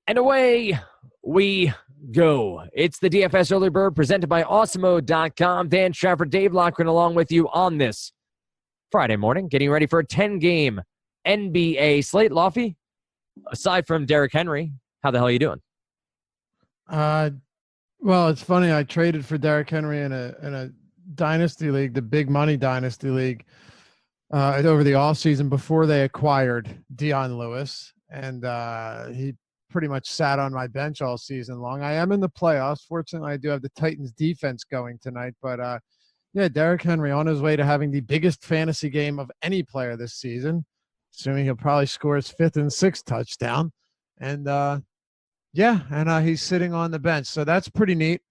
And away we go. It's the DFS Early Bird presented by Awesemo.com. Dan Strafford, Dave Lockren along with you on this Friday morning, getting ready for a 10-game NBA slate. Lofty, aside from Derrick Henry, how the hell are you doing? Well, it's funny. I traded for Derrick Henry in a dynasty league, the big money dynasty league, over the offseason before they acquired Dion Lewis. And he pretty much sat on my bench all season long. I am in the playoffs. Fortunately, I do have the Titans defense going tonight. But, yeah, Derrick Henry on his way to having the biggest fantasy game of any player this season, assuming he'll probably score his 5th and 6th touchdown. And, he's sitting on the bench. So that's pretty neat.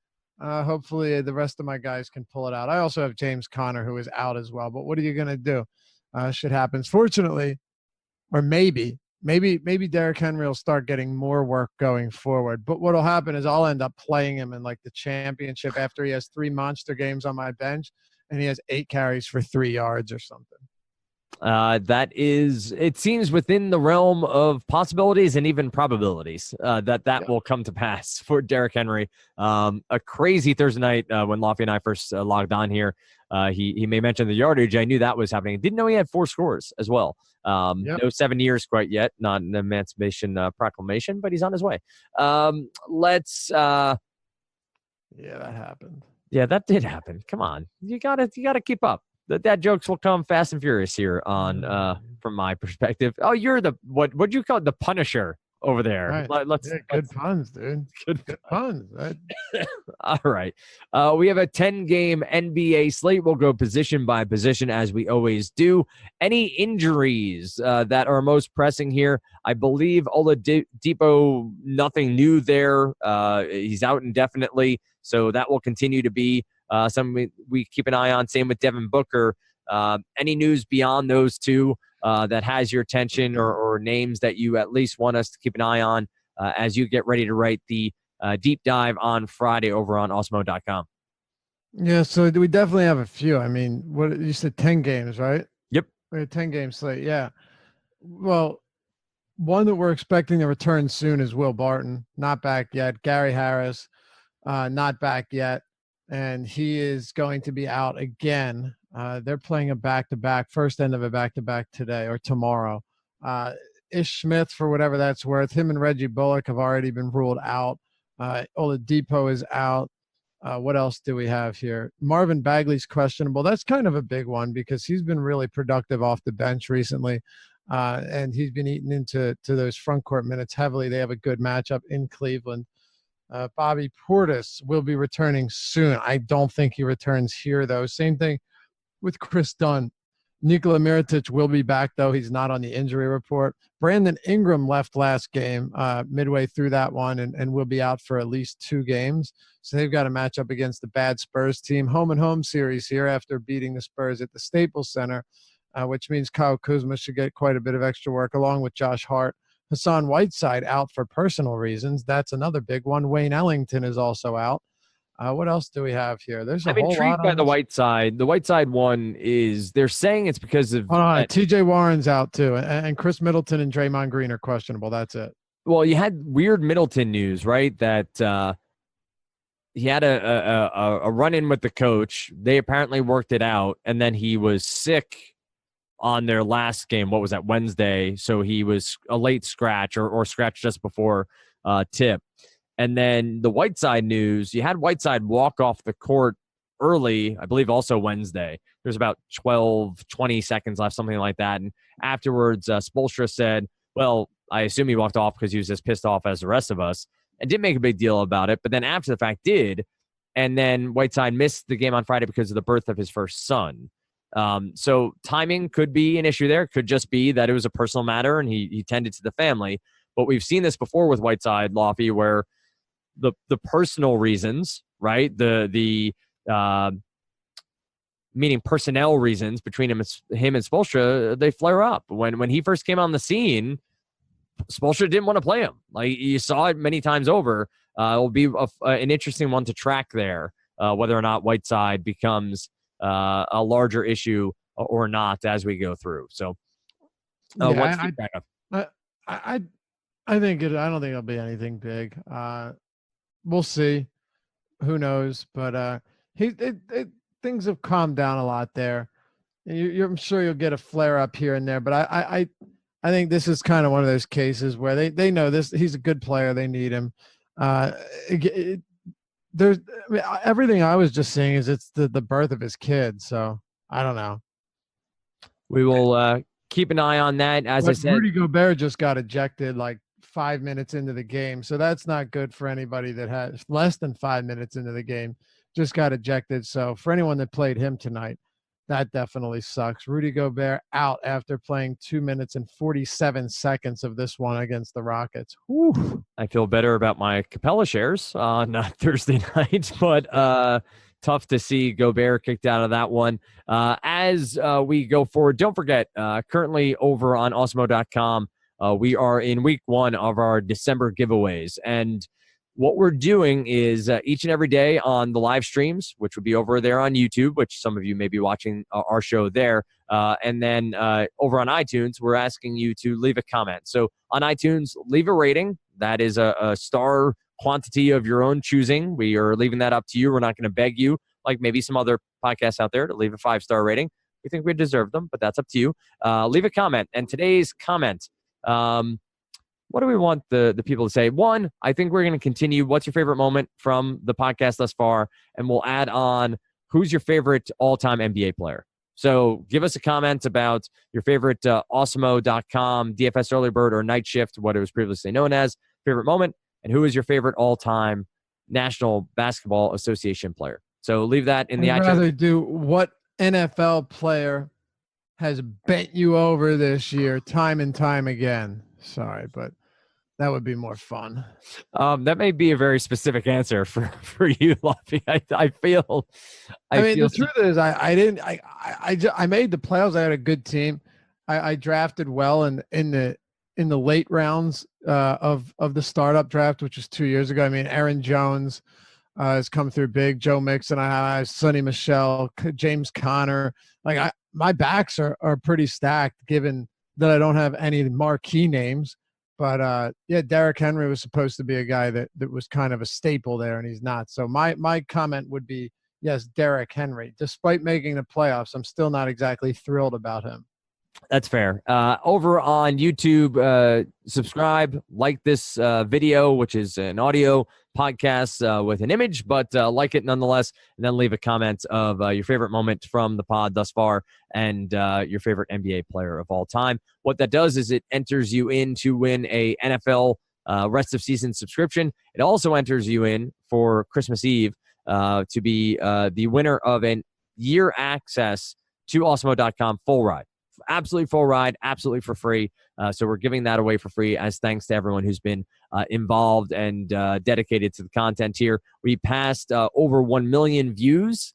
Hopefully the rest of my guys can pull it out. I also have James Conner, who is out as well. But what are you going to do? Shit happens. Fortunately, or maybe Derrick Henry will start getting more work going forward. But what will happen is I'll end up playing him in like the championship after he has 3 monster games on my bench and he has 8 carries for 3 yards or something. It seems within the realm of possibilities and even probabilities that will come to pass for Derrick Henry. A crazy Thursday night when Lofty and I first logged on here. He may mention the yardage. I knew that was happening. Didn't know he had 4 scores as well. No 7 years quite yet, not an Emancipation Proclamation, but he's on his way. Yeah, that happened. Yeah, that did happen. Come on, you gotta keep up. The dad jokes will come fast and furious here on from my perspective. Oh, you're the what'd you call it? The Punisher over there. Right. Good puns, dude. Good puns. All right. We have a 10-game NBA slate. We'll go position by position as we always do. Any injuries that are most pressing here? I believe Oladipo, nothing new there. He's out indefinitely, so that will continue to be something we keep an eye on. Same with Devin Booker. Any news beyond those two that has your attention or names that you at least want us to keep an eye on as you get ready to write the deep dive on Friday over on Awesemo.com? Yeah, so we definitely have a few. I mean, what you said, 10 games, right? Yep. We had 10-game slate, yeah. Well, one that we're expecting to return soon is Will Barton, not back yet. Gary Harris, not back yet. And he is going to be out again. They're playing a back-to-back, first end of a back-to-back today or tomorrow. Ish Smith, for whatever that's worth, him and Reggie Bullock have already been ruled out. Oladipo is out. What else do we have here? Marvin Bagley's questionable. That's kind of a big one because he's been really productive off the bench recently, and he's been eaten into those front court minutes heavily. They have a good matchup in Cleveland. Bobby Portis will be returning soon. I don't think he returns here, though. Same thing with Chris Dunn. Nikola Mirotic will be back, though. He's not on the injury report. Brandon Ingram left last game midway through that one and will be out for at least 2 games. So they've got a matchup against the bad Spurs team. Home and home series here after beating the Spurs at the Staples Center, which means Kyle Kuzma should get quite a bit of extra work along with Josh Hart. Hassan Whiteside out for personal reasons. That's another big one. Wayne Ellington is also out. What else do we have here? I'm intrigued by the Whiteside. The Whiteside one is they're saying it's because of TJ Warren's out too, and Chris Middleton and Draymond Green are questionable. That's it. Well, you had weird Middleton news, right? That he had a run-in with the coach. They apparently worked it out, and then he was sick on their last game. What was that, Wednesday? So he was a late scratch or scratch just before tip. And then the Whiteside news, you had Whiteside walk off the court early, I believe also Wednesday. There's about 20 seconds left, something like that. And afterwards, Spoelstra said, well, I assume he walked off because he was as pissed off as the rest of us and didn't make a big deal about it. But then after the fact did. And then Whiteside missed the game on Friday because of the birth of his first son. So timing could be an issue there. Could just be that it was a personal matter and he tended to the family. But we've seen this before with Whiteside, Lofty, where the personal reasons, right? The meaning personnel reasons between him and Spoelstra, they flare up. When he first came on the scene, Spoelstra didn't want to play him. Like you saw it many times over. It'll be an interesting one to track there, whether or not Whiteside becomes a larger issue or not as we go through. So, I I don't think it'll be anything big. We'll see. Who knows? But things have calmed down a lot there. I'm sure you'll get a flare up here and there, but I think this is kind of one of those cases where they know this. He's a good player. They need him. Uh, there's everything I was just saying is it's the birth of his kid. So I don't know. We will keep an eye on that. As I said, Rudy Gobert just got ejected like 5 minutes into the game, so that's not good for anybody that has less than 5 minutes into the game. Just got ejected. So for anyone that played him tonight, that definitely sucks. Rudy Gobert out after playing 2 minutes and 47 seconds of this one against the Rockets. Whew. I feel better about my Capella shares on Thursday night, but tough to see Gobert kicked out of that one. As we go forward, don't forget, currently over on Osmo.com, we are in week 1 of our December giveaways. And what we're doing is each and every day on the live streams, which would be over there on YouTube, which some of you may be watching our show there. And then over on iTunes, we're asking you to leave a comment. So on iTunes, leave a rating. That is a star quantity of your own choosing. We are leaving that up to you. We're not going to beg you, like maybe some other podcasts out there, to leave a 5-star rating. We think we deserve them, but that's up to you. Leave a comment. And today's comment, what do we want the people to say? One, I think we're going to continue. What's your favorite moment from the podcast thus far? And we'll add on who's your favorite all-time NBA player. So give us a comment about your favorite Osmo.com, DFS Early Bird, or Night Shift, what it was previously known as, favorite moment, and who is your favorite all-time National Basketball Association player. So leave that in the I'd rather do what NFL player has bent you over this year time and time again. Sorry, but that would be more fun. That may be a very specific answer for you, Luffy. I feel. The truth is, I made the playoffs. I had a good team. I drafted well in the late rounds of the startup draft, which was 2 years ago. I mean, Aaron Jones has come through big. Joe Mixon, I have Sonny Michel, James Conner. Like my backs are pretty stacked, given that I don't have any marquee names. But Derrick Henry was supposed to be a guy that was kind of a staple there, and he's not. So my comment would be, yes, Derrick Henry. Despite making the playoffs, I'm still not exactly thrilled about him. That's fair. Over on YouTube, subscribe, like this video, which is an audio podcast with an image, but like it nonetheless, and then leave a comment of your favorite moment from the pod thus far and your favorite NBA player of all time. What that does is it enters you in to win a NFL rest of season subscription. It also enters you in for Christmas Eve to be the winner of a year access to Osmo.com full ride. Absolutely full ride, absolutely for free. So we're giving that away for free as thanks to everyone who's been involved and dedicated to the content here. We passed over 1 million views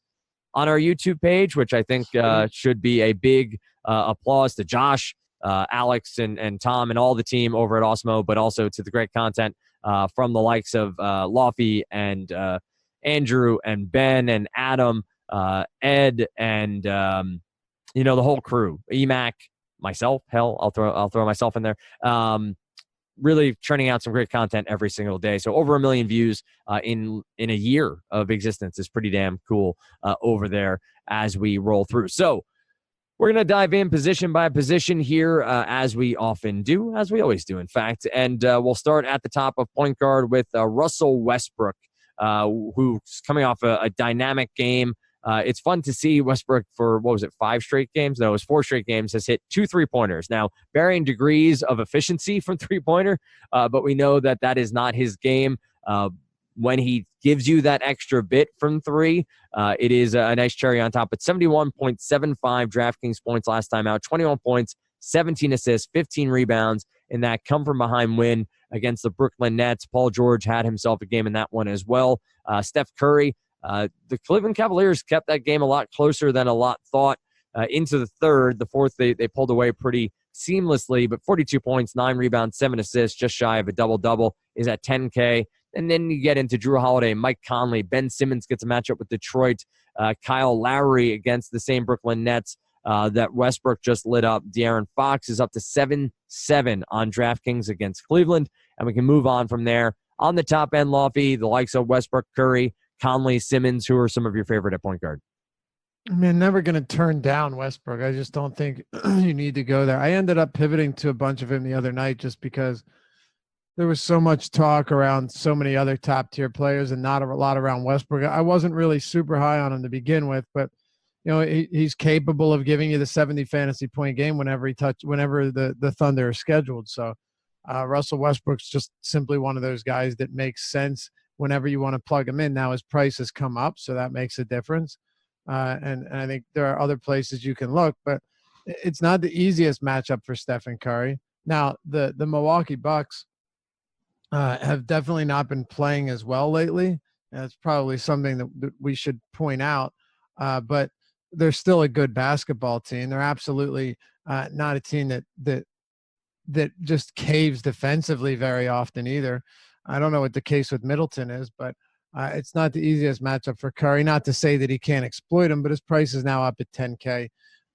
on our YouTube page, which I think should be a big applause to Josh, Alex, and Tom, and all the team over at Osmo, but also to the great content from the likes of Lofty and Andrew and Ben and Adam, Ed, and the whole crew, EMAC, myself, hell, I'll throw myself in there. Really churning out some great content every single day. So over 1 million views in a year of existence is pretty damn cool over there as we roll through. So we're going to dive in position by position here as we often do, as we always do, in fact. And we'll start at the top of point guard with Russell Westbrook, who's coming off a dynamic game. It's fun to see Westbrook for, 5 straight games? No, it was 4 straight games, has hit 2 3-pointers. Now, varying degrees of efficiency from three-pointer, but we know that is not his game. When he gives you that extra bit from 3, it is a nice cherry on top. But 71.75 DraftKings points last time out, 21 points, 17 assists, 15 rebounds in that come-from-behind win against the Brooklyn Nets. Paul George had himself a game in that one as well. Steph Curry, the Cleveland Cavaliers kept that game a lot closer than a lot thought into the third. The fourth, they pulled away pretty seamlessly, but 42 points, 9 rebounds, 7 assists, just shy of a double-double, is at 10K. And then you get into Drew Holiday, Mike Conley, Ben Simmons gets a matchup with Detroit, Kyle Lowry against the same Brooklyn Nets, that Westbrook just lit up. De'Aaron Fox is up to 7-7 on DraftKings against Cleveland, and we can move on from there. On the top end, Lofty, the likes of Westbrook, Curry, Conley, Simmons, who are some of your favorite at point guard? I mean, never going to turn down Westbrook. I just don't think you need to go there. I ended up pivoting to a bunch of him the other night just because there was so much talk around so many other top tier players and not a lot around Westbrook. I wasn't really super high on him to begin with, but he's capable of giving you the 70 fantasy point game whenever the Thunder are scheduled. So Russell Westbrook's just simply one of those guys that makes sense whenever you want to plug him in. Now his price has come up, so that makes a difference. And I think there are other places you can look, but it's not the easiest matchup for Stephen Curry. Now, the Milwaukee Bucks have definitely not been playing as well lately. That's probably something that we should point out. But they're still a good basketball team. They're absolutely not a team that just caves defensively very often either. I don't know what the case with Middleton is, but it's not the easiest matchup for Curry. Not to say that he can't exploit him, but his price is now up at 10K.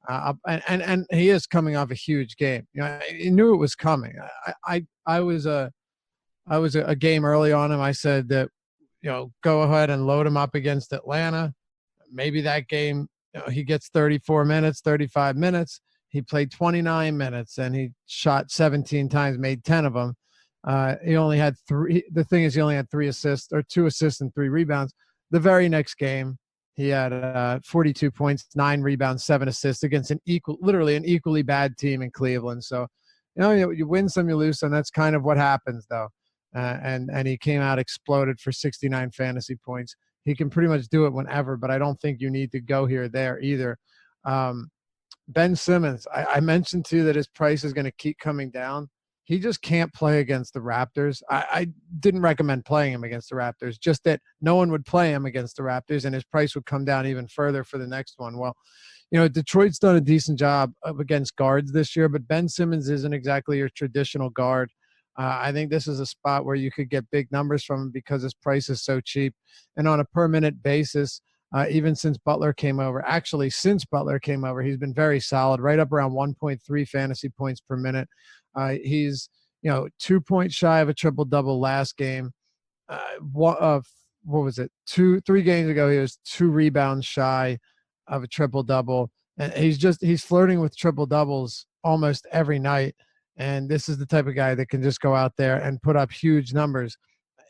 And he is coming off a huge game. He knew it was coming. I was a game early on him. I said that, go ahead and load him up against Atlanta. Maybe that game, he gets 34 minutes, 35 minutes. He played 29 minutes and he shot 17 times, made 10 of them. He only had 3. The thing is, he only had 3 assists or 2 assists and 3 rebounds. The very next game, he had 42 points, 9 rebounds, 7 assists against literally an equally bad team in Cleveland. So, you win some, you lose some. That's kind of what happens, though. And he came out exploded for 69 fantasy points. He can pretty much do it whenever, but I don't think you need to go here or there either. Ben Simmons, I mentioned too that his price is going to keep coming down. He just can't play against the Raptors. I didn't recommend playing him against the Raptors, just that no one would play him against the Raptors and his price would come down even further for the next one. Well, Detroit's done a decent job against guards this year, but Ben Simmons isn't exactly your traditional guard. I think this is a spot where you could get big numbers from him because his price is so cheap. And on a per minute basis, even since Butler came over, he's been very solid, right up around 1.3 fantasy points per minute. He's 2 points shy of a triple-double last game. What was it? 3 games ago, he was 2 rebounds shy of a triple-double. And he's flirting with triple-doubles almost every night. And this is the type of guy that can just go out there and put up huge numbers.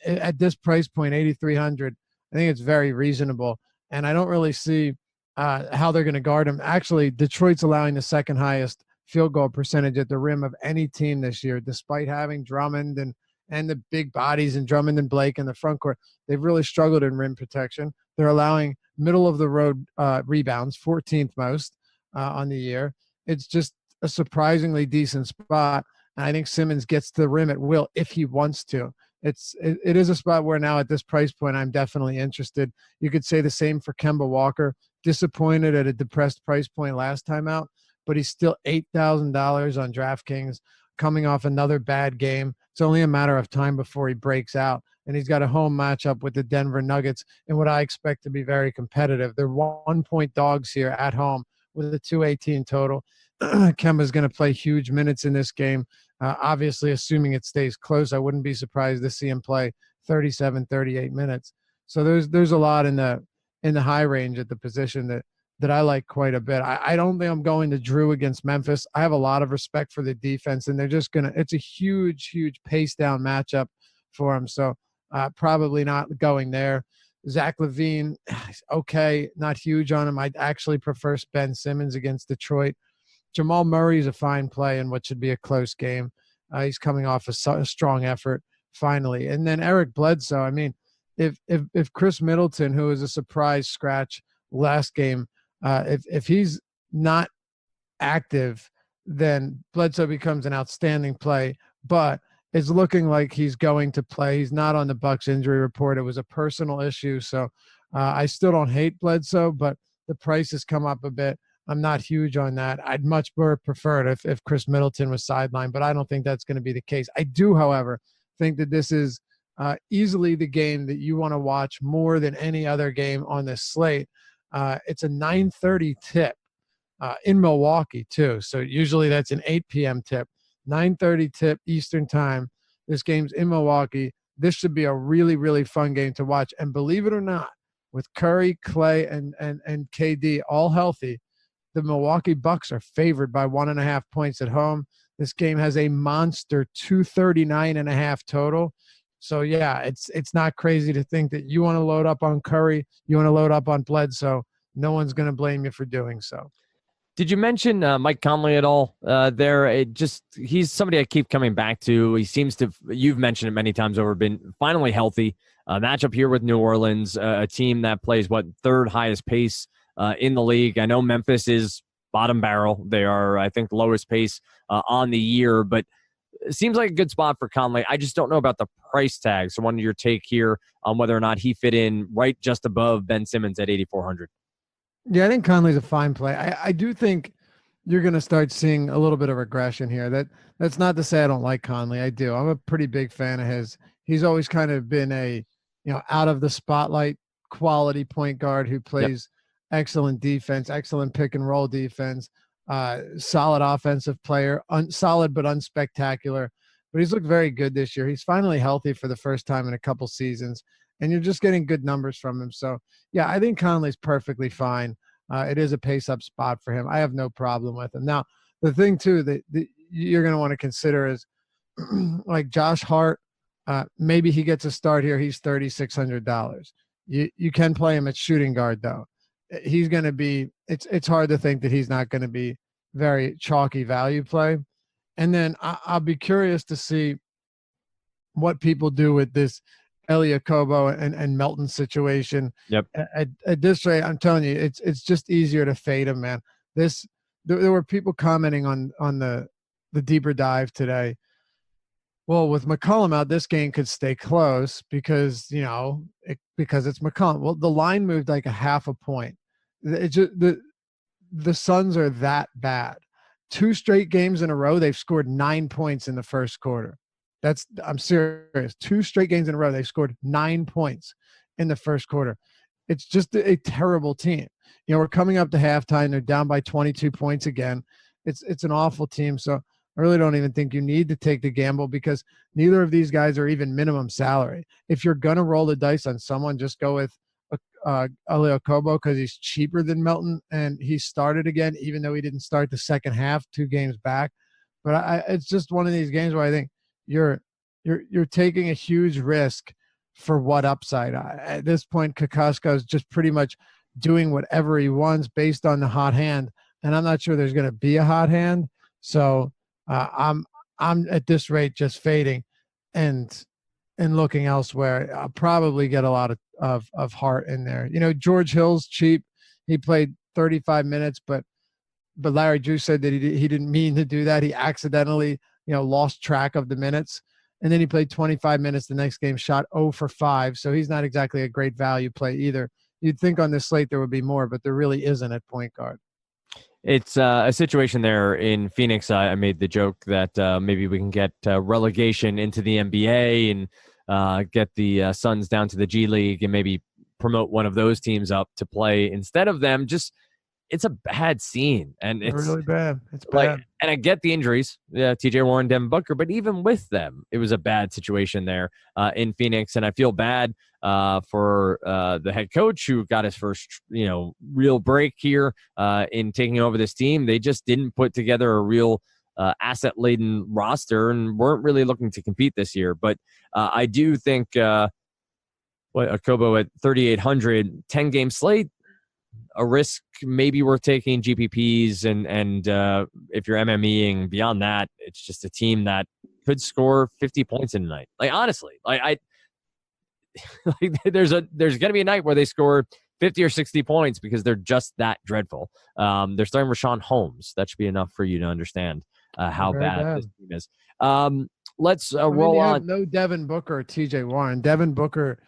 At this price point, 8,300, I think it's very reasonable. And I don't really see how they're going to guard him. Actually, Detroit's allowing the second highest field goal percentage at the rim of any team this year, despite having Drummond and the big bodies and Drummond and Blake in the front court. They've really struggled in rim protection. They're allowing middle-of-the-road rebounds, 14th most on the year. It's just a surprisingly decent spot. And I think Simmons gets to the rim at will if he wants to. It is a spot where now at this price point, I'm definitely interested. You could say the same for Kemba Walker. Disappointed at a depressed price point last time out, but he's still $8,000 on DraftKings, coming off another bad game. It's only a matter of time before he breaks out. And he's got a home matchup with the Denver Nuggets in what I expect to be very competitive. They're 1-point dogs here at home with a 218 total. Kemba's going to play huge minutes in this game. Obviously, assuming it stays close, I wouldn't be surprised to see him play 37, 38 minutes. So there's a lot in the high range at the position that I like quite a bit. I don't think I'm going to Drew against Memphis. I have a lot of respect for the defense, and they're just it's a huge, huge pace down matchup for him. So probably not going there. Zach LaVine, okay, not huge on him. I'd actually prefer Ben Simmons against Detroit. Jamal Murray is a fine play in what should be a close game. He's coming off a strong effort finally. And then Eric Bledsoe. I mean, if Chris Middleton, who was a surprise scratch last game, if he's not active, then Bledsoe becomes an outstanding play. But it's looking like he's going to play. He's not on the Bucks injury report. It was a personal issue. So I still don't hate Bledsoe, but the price has come up a bit. I'm not huge on that. I'd much more prefer it if Chris Middleton was sidelined, but I don't think that's going to be the case. I do, however, think that this is easily the game that you want to watch more than any other game on this slate. It's a 9:30 tip. in Milwaukee too. So usually that's an 8 p.m. tip, 9:30 tip Eastern time. This game's in Milwaukee. This should be a really, really fun game to watch. And believe it or not, with Curry, Clay, and KD all healthy, the Milwaukee Bucks are favored by 1.5 points at home. This game has a monster 239.5 total. So yeah, it's not crazy to think that you want to load up on Curry, you want to load up on Bledsoe. No one's going to blame you for doing so. Did you mention Mike Conley at all? He's somebody I keep coming back to. He seems to, you've mentioned it many times over, been finally healthy. Matchup here with New Orleans, a team that plays third highest pace in the league. I know Memphis is bottom barrel. They are, I think, lowest pace on the year, but it seems like a good spot for Conley. I just don't know about the price tag. So, one of your take here on whether or not he fit in right just above Ben Simmons at 8,400. Yeah, I think Conley's a fine play. I do think you're going to start seeing a little bit of regression here. That's not to say I don't like Conley. I do. I'm a pretty big fan of his. He's always kind of been a, out of the spotlight quality point guard who plays excellent defense, excellent pick and roll defense, solid offensive player, solid but unspectacular. But he's looked very good this year. He's finally healthy for the first time in a couple seasons, and you're just getting good numbers from him. So, yeah, I think Conley's perfectly fine. It is a pace-up spot for him. I have no problem with him. Now, the thing, too, that you're going to want to consider is like Josh Hart, maybe he gets a start here. He's $3,600. You can play him at shooting guard, though. He's going to be – it's hard to think that he's not going to be very chalky value play. And then I'll be curious to see what people do with this Elie Okobo and Melton situation. Yep. At this rate, I'm telling you, it's just easier to fade him, man. There were people commenting on the deeper dive today. Well, with McCollum out, this game could stay close because because it's McCollum. Well, the line moved like a half a point. It just the Suns are that bad. 2 straight games in a row, they've scored 9 points in the first quarter. I'm serious. 2 straight games in a row, they scored 9 points in the first quarter. It's just a terrible team. We're coming up to halftime. They're down by 22 points again. It's an awful team. So I really don't even think you need to take the gamble because neither of these guys are even minimum salary. If you're going to roll the dice on someone, just go with Elie Okobo because he's cheaper than Melton and he started again, even though he didn't start the second half 2 games back. But it's just one of these games where I think you're taking a huge risk for what upside. At this point, Kokosko is just pretty much doing whatever he wants based on the hot hand, and I'm not sure there's going to be a hot hand. So I'm at this rate just fading and looking elsewhere. I'll probably get a lot of Hart in there. George Hill's cheap. He played 35 minutes, but Larry Drew said that he didn't mean to do that. He accidentally lost track of the minutes. And then he played 25 minutes the next game, shot 0 for 5. So he's not exactly a great value play either. You'd think on this slate there would be more, but there really isn't at point guard. It's a situation there in Phoenix. I made the joke that maybe we can get relegation into the NBA and get the Suns down to the G League and maybe promote one of those teams up to play instead of them. Just it's a bad scene, and it's really bad. It's bad. And I get the injuries, TJ Warren, Devin Booker, but even with them, it was a bad situation there in Phoenix, and I feel bad for the head coach who got his first, real break here in taking over this team. They just didn't put together a real asset-laden roster and weren't really looking to compete this year. But I do think Okobo at 3,800, 10-game slate, a risk maybe worth taking. GPPs and if you're MMEing beyond that, it's just a team that could score 50 points in a night. Like honestly, like there's gonna be a night where they score 50 or 60 points because they're just that dreadful. They're starting Rashawn Holmes. That should be enough for you to understand how bad this team is. Let's roll on. No Devin Booker or TJ Warren. Devin Booker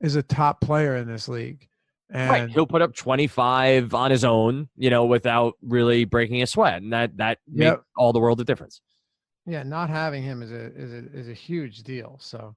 is a top player in this league. And right, he'll put up 25 on his own, without really breaking a sweat, and that makes all the world of difference. Yeah, not having him is a huge deal. So,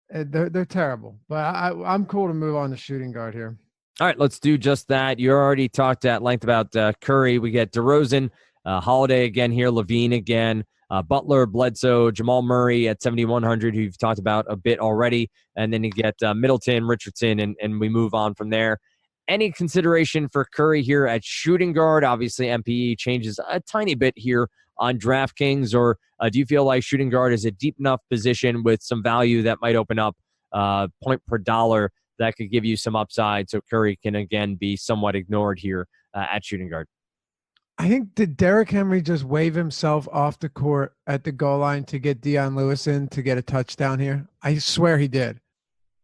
they're terrible. But I'm cool to move on to shooting guard here. All right, let's do just that. You already talked at length about Curry. We get DeRozan, Holiday again here, Levine again, Butler, Bledsoe, Jamal Murray at 7,100, who you've talked about a bit already. And then you get Middleton, Richardson, and we move on from there. Any consideration for Curry here at shooting guard? Obviously, MPE changes a tiny bit here on DraftKings, or do you feel like shooting guard is a deep enough position with some value that might open up point per dollar that could give you some upside so Curry can, again, be somewhat ignored here at shooting guard? I think, did Derrick Henry just wave himself off the court at the goal line to get Deion Lewis in to get a touchdown here? I swear he did.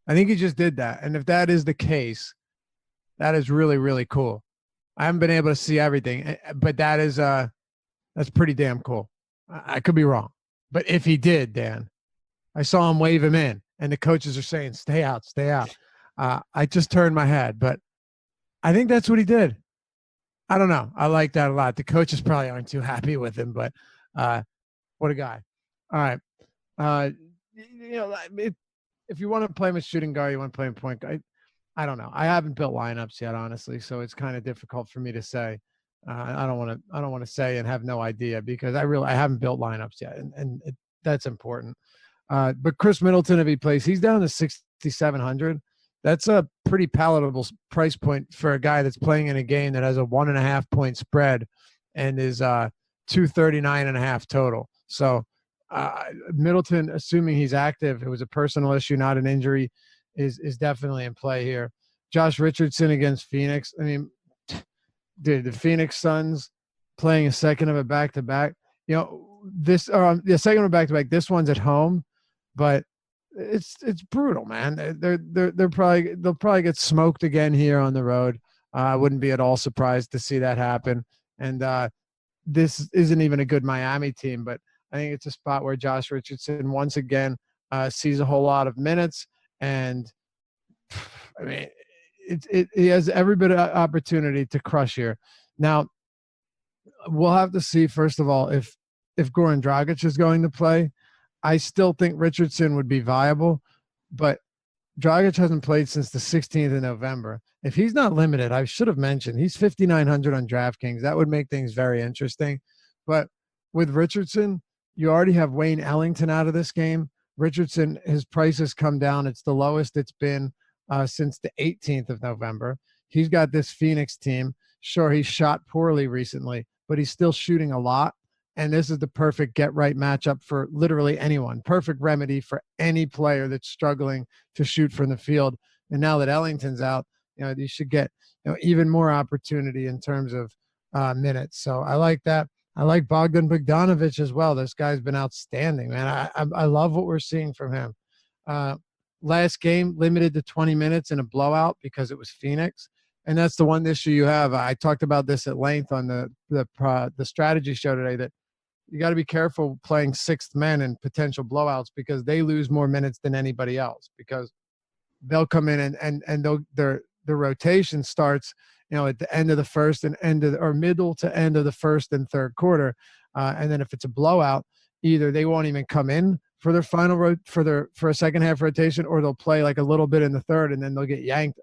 I think he just did that. And if that is the case, that is really, really cool. I haven't been able to see everything, but that's pretty damn cool. I could be wrong. But if he did, Dan, I saw him wave him in, and the coaches are saying, stay out, stay out. I just turned my head, but I think that's what he did. I don't know. I like that a lot. The coaches probably aren't too happy with him, but what a guy. All right. If you want to play him as shooting guard, you want to play him point guard. I don't know. I haven't built lineups yet, honestly, so it's kind of difficult for me to say. I don't want to say and have no idea because I haven't built lineups yet, and that's important. But Chris Middleton, if he plays, he's down to 6,700. That's a pretty palatable price point for a guy that's playing in a game that has a 1.5 point spread and is 239.5 total. So Middleton, assuming he's active, it was a personal issue, not an injury, is definitely in play here. Josh Richardson against Phoenix. I mean, dude, the Phoenix Suns playing a second of a back-to-back. The second of a back-to-back. This one's at home, but it's brutal, man. They'll probably get smoked again here on the road. I wouldn't be at all surprised to see that happen. And this isn't even a good Miami team, but I think it's a spot where Josh Richardson once again sees a whole lot of minutes, and I mean, he has every bit of opportunity to crush here. Now, we'll have to see, first of all, if Goran Dragic is going to play. I still think Richardson would be viable, but Dragic hasn't played since the 16th of November. If he's not limited, I should have mentioned, he's 5,900 on DraftKings. That would make things very interesting. But with Richardson, you already have Wayne Ellington out of this game. Richardson, his price has come down. It's the lowest it's been since the 18th of November. He's got this Phoenix team. Sure, he's shot poorly recently, but he's still shooting a lot. And this is the perfect get-right matchup for literally anyone. Perfect remedy for any player that's struggling to shoot from the field. And now that Ellington's out, you should get even more opportunity in terms of minutes. So I like that. I like Bogdan Bogdanovic as well. This guy's been outstanding, man. I love what we're seeing from him. Last game, limited to 20 minutes in a blowout because it was Phoenix. And that's the one issue you have. I talked about this at length on the strategy show today, that you got to be careful playing sixth men in potential blowouts because they lose more minutes than anybody else, because they'll come in and the rotation starts, at the end of the first and middle to end of the first and third quarter. And then if it's a blowout, either they won't even come in for their final for a second half rotation, or they'll play like a little bit in the third and then they'll get yanked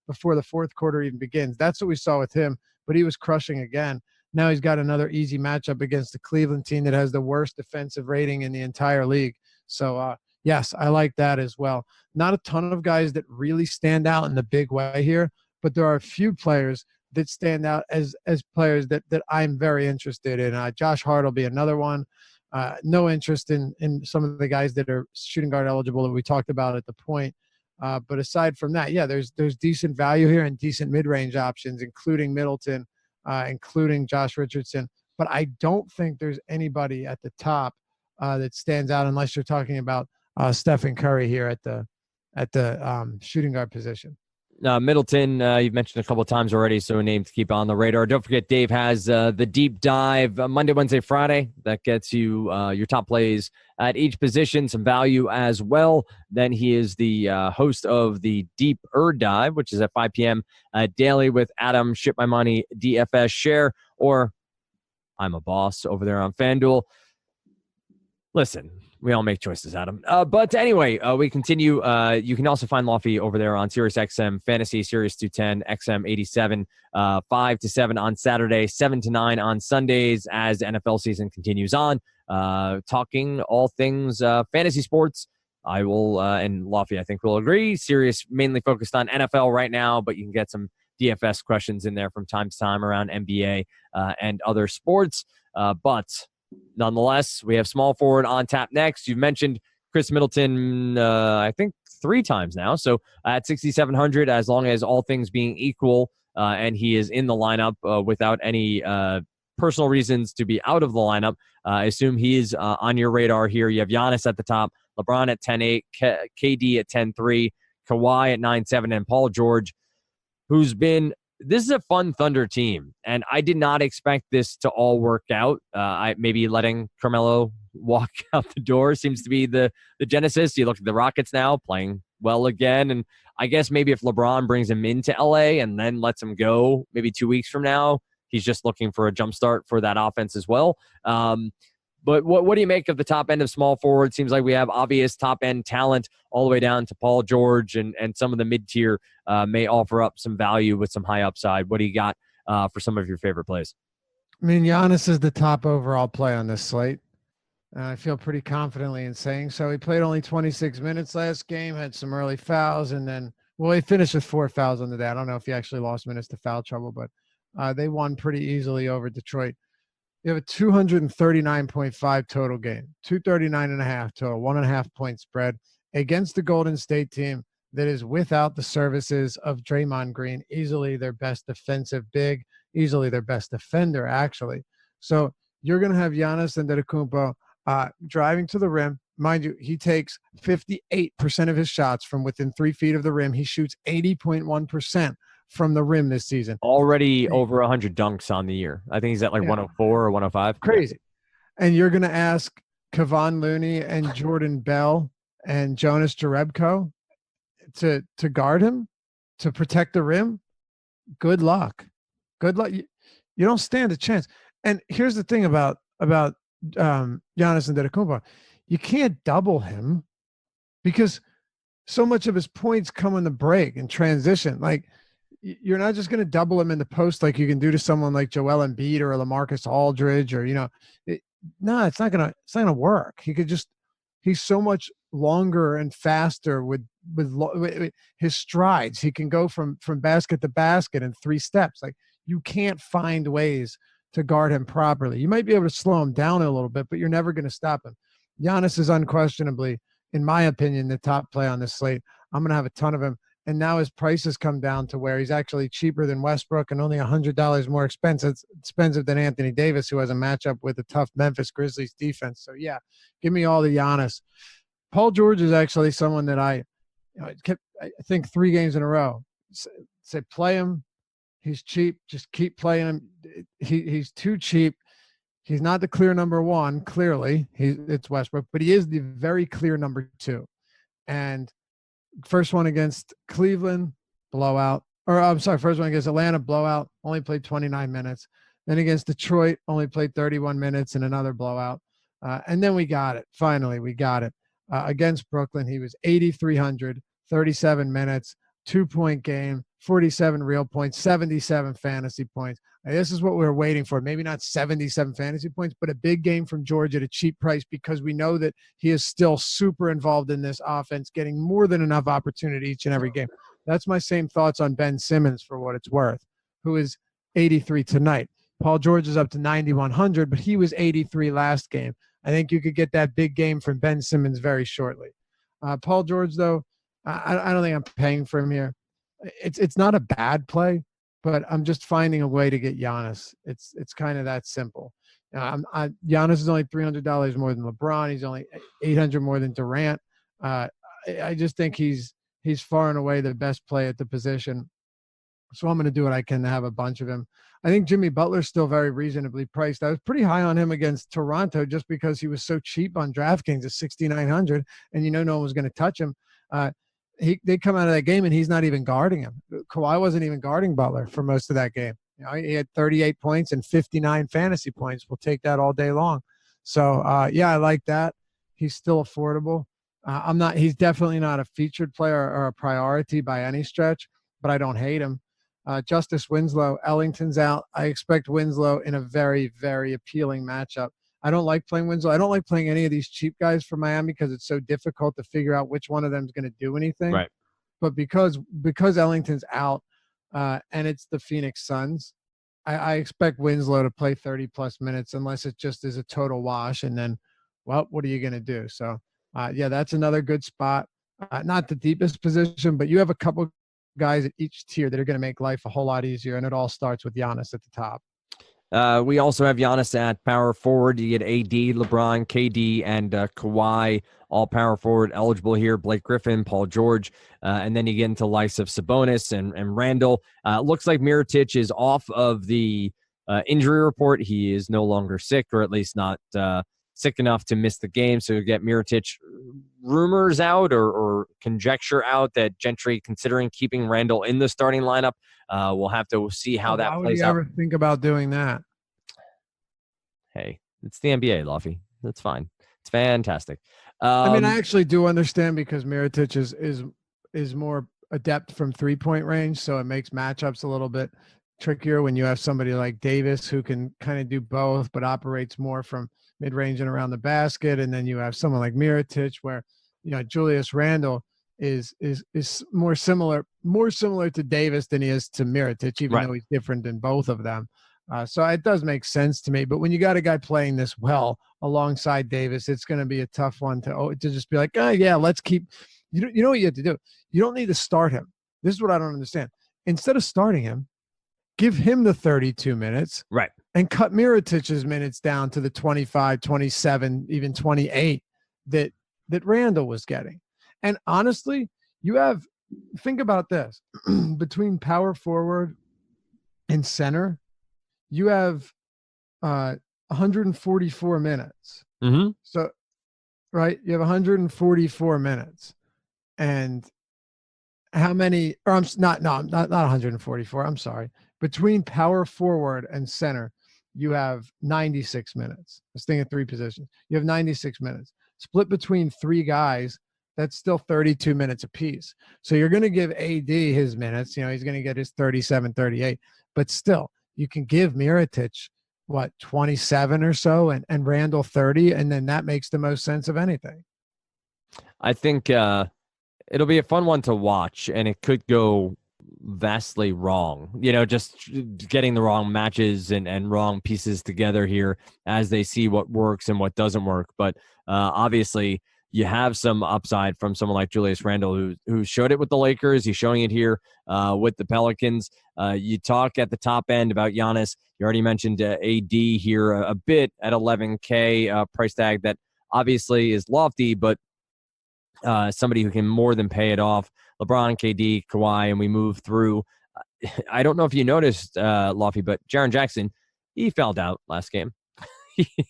before the fourth quarter even begins. That's what we saw with him, but he was crushing again. Now he's got another easy matchup against the Cleveland team that has the worst defensive rating in the entire league. So, yes, I like that as well. Not a ton of guys that really stand out in the big way here, but there are a few players that stand out as players that I'm very interested in. Josh Hart will be another one. No interest in some of the guys that are shooting guard eligible that we talked about at the point. But aside from that, yeah, there's decent value here and decent mid-range options, including Middleton, including Josh Richardson. But I don't think there's anybody at the top that stands out, unless you're talking about Stephen Curry here at the shooting guard position. Middleton, you've mentioned a couple of times already, so a name to keep on the radar. Don't forget, Dave has the deep dive Monday, Wednesday, Friday. That gets you your top plays at each position, some value as well. Then he is the host of the Deeper Dive, which is at 5 p.m. Daily with Adam, Ship My Money, DFS Share, or I'm a Boss over there on FanDuel. Listen, We all make choices, Adam. But anyway, we continue. You can also find Lofty over there on Sirius XM Fantasy, Sirius 210, XM 87, 5 to 7 on Saturday, 7 to 9 on Sundays as NFL season continues on. Talking all things fantasy sports. I will, and Lofty, I think, will agree. Sirius mainly focused on NFL right now, but you can get some DFS questions in there from time to time around NBA and other sports. But nonetheless, we have small forward on tap next. You've mentioned Chris Middleton, I think 3 times now. So at 6,700, as long as all things being equal, and he is in the lineup without any personal reasons to be out of the lineup, I assume he is on your radar here. You have Giannis at the top, LeBron at 10.8, KD at 10.3, Kawhi at 9.7, and Paul George, who's been – this is a fun Thunder team, and I did not expect this to all work out. Maybe letting Carmelo walk out the door seems to be the genesis. You look at the Rockets now playing well again, and I guess maybe if LeBron brings him into LA and then lets him go maybe 2 weeks from now, he's just looking for a jump start for that offense as well. But what do you make of the top end of small forward? Seems like we have obvious top end talent all the way down to Paul George, and some of the mid tier may offer up some value with some high upside. What do you got for some of your favorite plays? I mean, Giannis is the top overall play on this slate. I feel pretty confidently in saying so. He played only 26 minutes last game, had some early fouls, and then, well, he finished with 4 fouls on the day. I don't know if he actually lost minutes to foul trouble, but they won pretty easily over Detroit. You have a 239.5 total game, 239.5 total, 1.5 point spread against the Golden State team that is without the services of Draymond Green, easily their best defensive big, easily their best defender, actually. So you're going to have Giannis Antetokounmpo driving to the rim. Mind you, he takes 58% of his shots from within 3 feet of the rim. He shoots 80.1% from the rim this season. Already over 100 dunks on the year. I think he's at like 104 or 105. Crazy. And you're going to ask Kevon Looney and Jordan Bell and Jonas Jerebko to guard him, to protect the rim? Good luck. Good luck. You don't stand a chance. And here's the thing about Giannis Antetokounmpo. You can't double him because so much of his points come in the break and transition. Like, you're not just going to double him in the post like you can do to someone like Joel Embiid or LaMarcus Aldridge or, it's not going to work. He's so much longer and faster with his strides. He can go from basket to basket in 3 steps. Like, you can't find ways to guard him properly. You might be able to slow him down a little bit, but you're never going to stop him. Giannis is unquestionably, in my opinion, the top play on this slate. I'm going to have a ton of him. And now his prices come down to where he's actually cheaper than Westbrook and only $100 more expensive than Anthony Davis, who has a matchup with a tough Memphis Grizzlies defense. So, yeah, give me all the Giannis. Paul George is actually someone that I think 3 games in a row. Say play him. He's cheap. Just keep playing him. He's too cheap. He's not the clear number 1, clearly. It's Westbrook, but he is the very clear number 2. And first one against Cleveland, blowout. First one against Atlanta, blowout. Only played 29 minutes. Then against Detroit, only played 31 minutes and another blowout. And then we got it. Finally, we got it. Against Brooklyn, he was 8,300, 37 minutes, 2-point game, 47 real points, 77 fantasy points. And this is what we were waiting for. Maybe not 77 fantasy points, but a big game from George at a cheap price, because we know that he is still super involved in this offense, getting more than enough opportunity each and every game. That's my same thoughts on Ben Simmons, for what it's worth, who is 83 tonight. Paul George is up to 9,100, but he was 83 last game. I think you could get that big game from Ben Simmons very shortly. Paul George, though, I don't think I'm paying for him here. It's not a bad play, but I'm just finding a way to get Giannis. It's kind of that simple. Giannis is only $300 more than LeBron. He's only $800 more than Durant. I just think he's far and away the best play at the position. So I'm going to do what I can to have a bunch of him. I think Jimmy Butler's still very reasonably priced. I was pretty high on him against Toronto just because he was so cheap on DraftKings at 6,900, and no one was going to touch him. They come out of that game and he's not even guarding him. Kawhi wasn't even guarding Butler for most of that game. He had 38 points and 59 fantasy points. We'll take that all day long. So, I like that. he's still affordable. He's definitely not a featured player or a priority by any stretch, but I don't hate him. Justice Winslow, Ellington's out. I expect Winslow in a very, very appealing matchup. I don't like playing Winslow. I don't like playing any of these cheap guys for Miami because it's so difficult to figure out which one of them is going to do anything. Right. But because Ellington's out and it's the Phoenix Suns, I expect Winslow to play 30-plus minutes unless it just is a total wash. And then, well, what are you going to do? So, yeah, that's another good spot. Not the deepest position, but you have a couple guys at each tier that are going to make life a whole lot easier, and it all starts with Giannis at the top. We also have Giannis at power forward. You get AD, LeBron, KD, and Kawhi, all power forward eligible here. Blake Griffin, Paul George, and then you get into likes of Sabonis and Randall. Looks like Mirotic is off of the injury report. He is no longer sick, or at least not sick enough to miss the game. So you get Mirotic. Rumors out or conjecture out that Gentry considering keeping Randall in the starting lineup. We'll have to see how that plays out. Why would you ever think about doing that? Hey, it's the NBA, Luffy. That's fine. It's fantastic. I mean, I actually do understand because Mirotic is more adept from 3-point range, so it makes matchups a little bit trickier when you have somebody like Davis who can kind of do both but operates more from mid-range and around the basket, and then you have someone like Mirotic where, Julius Randle is more similar to Davis than he is to Mirotic, even though he's different than both of them. So it does make sense to me. But when you got a guy playing this well alongside Davis, it's going to be a tough one to just be like, oh, yeah, let's keep. You know what you have to do? You don't need to start him. This is what I don't understand. Instead of starting him, give him the 32 minutes. Right. And cut Mirotic's minutes down to the 25, 27, even 28 that Randall was getting. And honestly, think about this. Between power forward and center, you have 144 minutes. Mm-hmm. So, right, you have 144 minutes. And how many, or I'm not 144, I'm sorry. Between power forward and center, you have 96 minutes. Let's think of three positions. You have 96 minutes. Split between three guys, that's still 32 minutes apiece. So you're going to give AD his minutes. He's going to get his 37, 38. But still, you can give Mirotic, 27 or so, and Randall 30, and then that makes the most sense of anything. I think it'll be a fun one to watch, and it could go vastly wrong, just getting the wrong matches and wrong pieces together here as they see what works and what doesn't work. But obviously you have some upside from someone like Julius Randle who showed it with the Lakers. He's showing it here with the Pelicans. You talk at the top end about Giannis. You already mentioned AD here a bit at $11K price tag that obviously is lofty, but somebody who can more than pay it off. LeBron, KD, Kawhi, and we move through. I don't know if you noticed, Lofty, but Jaren Jackson, he fouled out last game.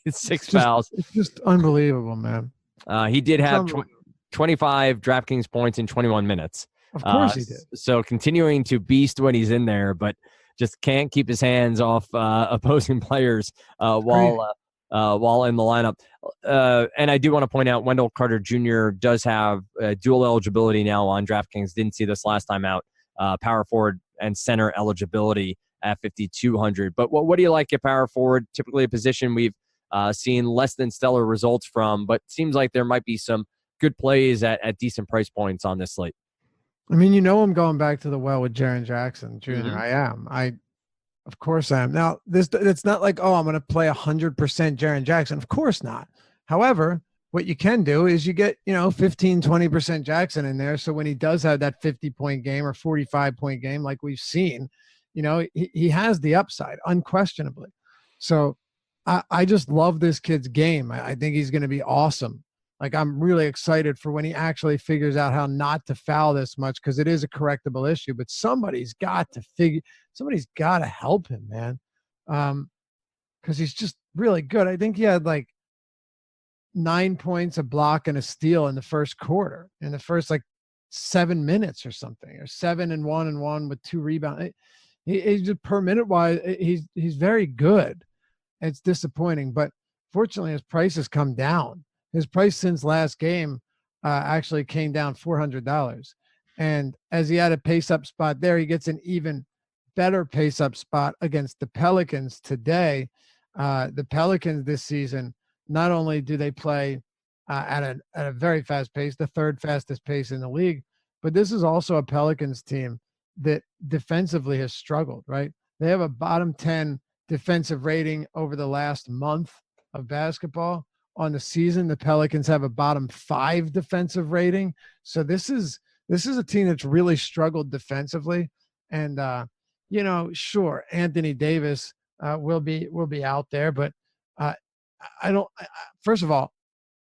6 fouls. It's just unbelievable, man. He did have 25 DraftKings points in 21 minutes. Of course he did. So continuing to beast when he's in there, but just can't keep his hands off opposing players while in the lineup. And I do want to point out Wendell Carter Jr. does have dual eligibility now on DraftKings. Didn't see this last time out. Power forward and center eligibility at 5,200. But what do you like at power forward? Typically a position we've seen less than stellar results from, but seems like there might be some good plays at decent price points on this slate. I mean, I'm going back to the well with Jaren Jackson Jr. Mm-hmm. I am. Of course I am. Now, it's not like, I'm going to play 100% Jaren Jackson. Of course not. However, what you can do is you get, 15, 20% Jackson in there. So when he does have that 50-point game or 45-point game like we've seen, he has the upside, unquestionably. So I just love this kid's game. I think he's going to be awesome. Like, I'm really excited for when he actually figures out how not to foul this much, because it is a correctable issue. But somebody's got to help him, man, because he's just really good. I think he had like 9 points, a block, and a steal in the first quarter, in the first 7 minutes or something, or 7 and 1 with 2 rebounds. He's just per minute wise, he's very good. It's disappointing, but fortunately his price has come down. his price since last game actually came down $400. And as he had a pace up spot there, he gets an even better pace up spot against the Pelicans today. The Pelicans this season, not only do they play at a very fast pace, the third fastest pace in the league, but this is also a Pelicans team that defensively has struggled, right? They have a bottom 10 defensive rating over the last month of basketball. On the season, the Pelicans have a bottom 5 defensive rating. So this is a team that's really struggled defensively. And sure, Anthony Davis will be out there, but I don't. First of all,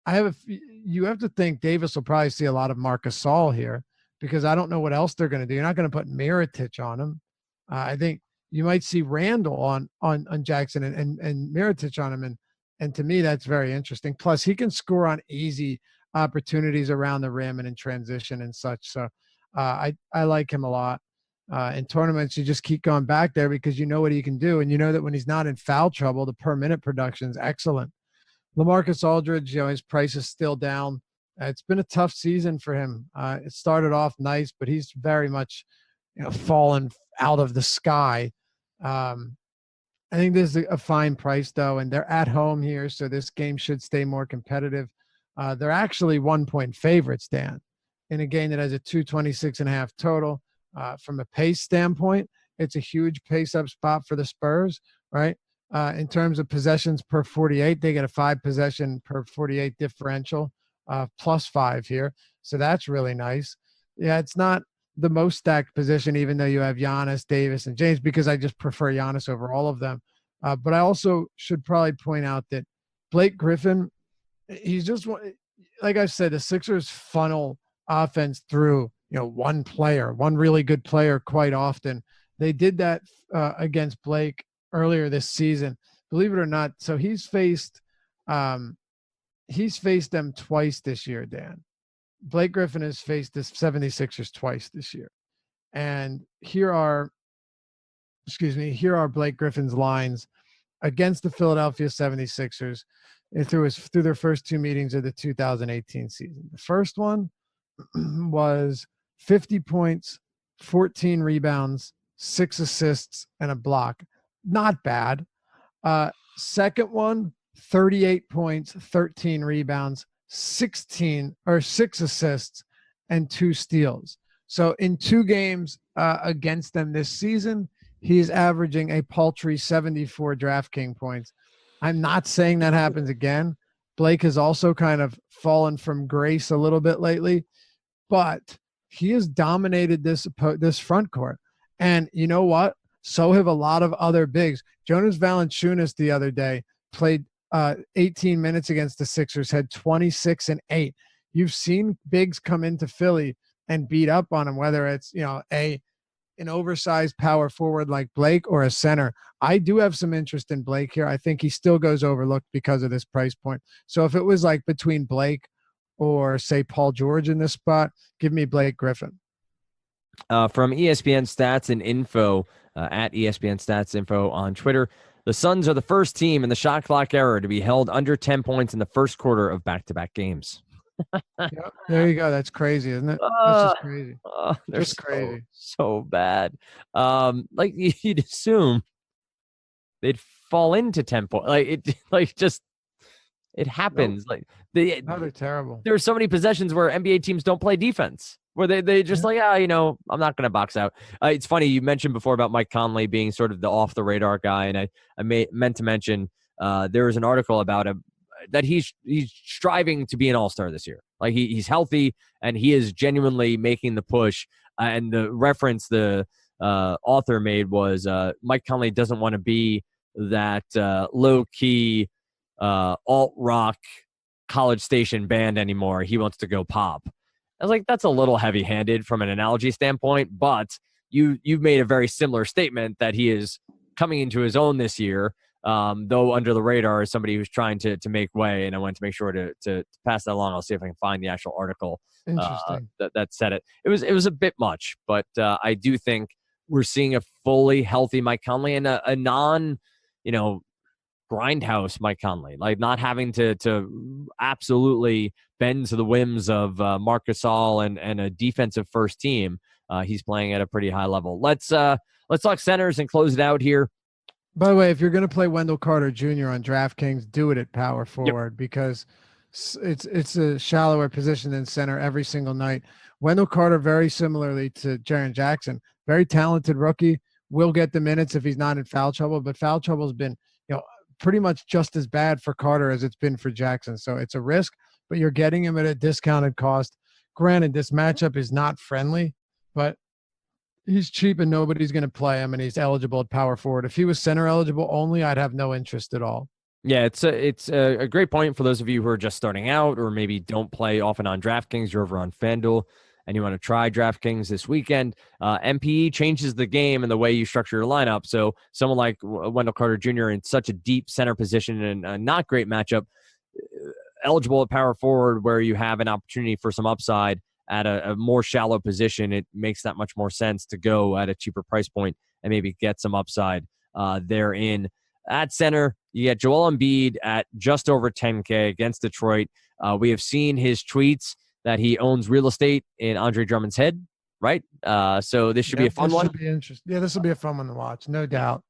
you have to think Davis will probably see a lot of Marc Gasol here, because I don't know what else they're going to do. You're not going to put Mirotic on him. I think you might see Randall on Jackson and Mirotic on him, and to me that's very interesting. Plus, he can score on easy opportunities around the rim and in transition and such. So I like him a lot. In tournaments, you just keep going back there because you know what he can do, and you know that when he's not in foul trouble, the per minute production is excellent. LaMarcus Aldridge, his price is still down. It's been a tough season for him. It started off nice, but he's very much fallen out of the sky. I think this is a fine price, though, and they're at home here, so this game should stay more competitive. They're actually 1-point favorites, Dan, in a game that has a 226.5 total. From a pace standpoint, it's a huge pace-up spot for the Spurs, right? In terms of possessions per 48, they get a 5 possession per 48 differential, +5 here. So that's really nice. Yeah, it's not the most stacked position, even though you have Giannis, Davis, and James, because I just prefer Giannis over all of them. But I also should probably point out that Blake Griffin, he's just, like I said, the Sixers funnel offense through one really good player quite often. They did that against Blake earlier this season, believe it or not. So he's faced them twice this year, Dan. Blake Griffin has faced the 76ers twice this year. And here are Blake Griffin's lines against the Philadelphia 76ers through their first 2 meetings of the 2018 season. The first one was 50 points, 14 rebounds, 6 assists, and a block. Not bad. Second one, 38 points, 13 rebounds, 6 assists, and 2 steals. So in 2 games against them this season, he's averaging a paltry 74 DraftKings points. I'm not saying that happens again. Blake has also kind of fallen from grace a little bit lately, but he has dominated this front court. And you know what? So have a lot of other bigs. Jonas Valanciunas the other day played 18 minutes against the Sixers, had 26 and 8. You've seen bigs come into Philly and beat up on him, whether it's an oversized power forward like Blake or a center. I do have some interest in Blake here. I think he still goes overlooked because of this price point. So if it was like between Blake or say Paul George in this spot, give me Blake Griffin. From ESPN Stats and Info, at ESPN Stats Info on Twitter, the Suns are the first team in the shot clock era to be held under 10 points in the first quarter of back-to-back games. Yep, there you go. That's crazy, isn't it? That's just crazy. They're just crazy. So bad. Like you'd assume they'd fall into 10 points. It happens. Nope. They're terrible. There are so many possessions where NBA teams don't play defense, where they just I'm not going to box out. It's funny, you mentioned before about Mike Conley being sort of the off-the-radar guy, and I meant to mention there was an article about him that he's striving to be an all-star this year. Like he's healthy, and he is genuinely making the push. And the reference the author made was Mike Conley doesn't want to be that low-key alt-rock College Station band anymore. He wants to go pop. I was like, that's a little heavy-handed from an analogy standpoint, but you've made a very similar statement that he is coming into his own this year, though under the radar as somebody who's trying to make way, and I wanted to make sure to pass that along. I'll see if I can find the actual article that said it. It was a bit much, but I do think we're seeing a fully healthy Mike Conley and a non, grindhouse Mike Conley, like not having to absolutely bend to the whims of Marc Gasol and a defensive first team. He's playing at a pretty high level. Let's talk centers and close it out here. By the way, if you're going to play Wendell Carter Jr. on DraftKings, do it at power forward because it's a shallower position than center every single night. Wendell Carter, very similarly to Jaren Jackson, very talented rookie, will get the minutes if he's not in foul trouble, but foul trouble has been, pretty much just as bad for Carter as it's been for Jackson. So it's a risk, but you're getting him at a discounted cost. Granted, this matchup is not friendly, but he's cheap and nobody's going to play him, and he's eligible at power forward. If he was center eligible only, I'd have no interest at all. Yeah, it's a great point for those of you who are just starting out or maybe don't play often on DraftKings. You're over on FanDuel and you want to try DraftKings this weekend. MPE changes the game and the way you structure your lineup. So someone like Wendell Carter Jr. in such a deep center position and a not great matchup, eligible at power forward where you have an opportunity for some upside at a more shallow position, it makes that much more sense to go at a cheaper price point and maybe get some upside therein. At center, you get Joel Embiid at just over 10K against Detroit. We have seen his tweets that he owns real estate in Andre Drummond's head, right? So this should be a fun one. Be interesting. Yeah, this will be a fun one to watch, no doubt.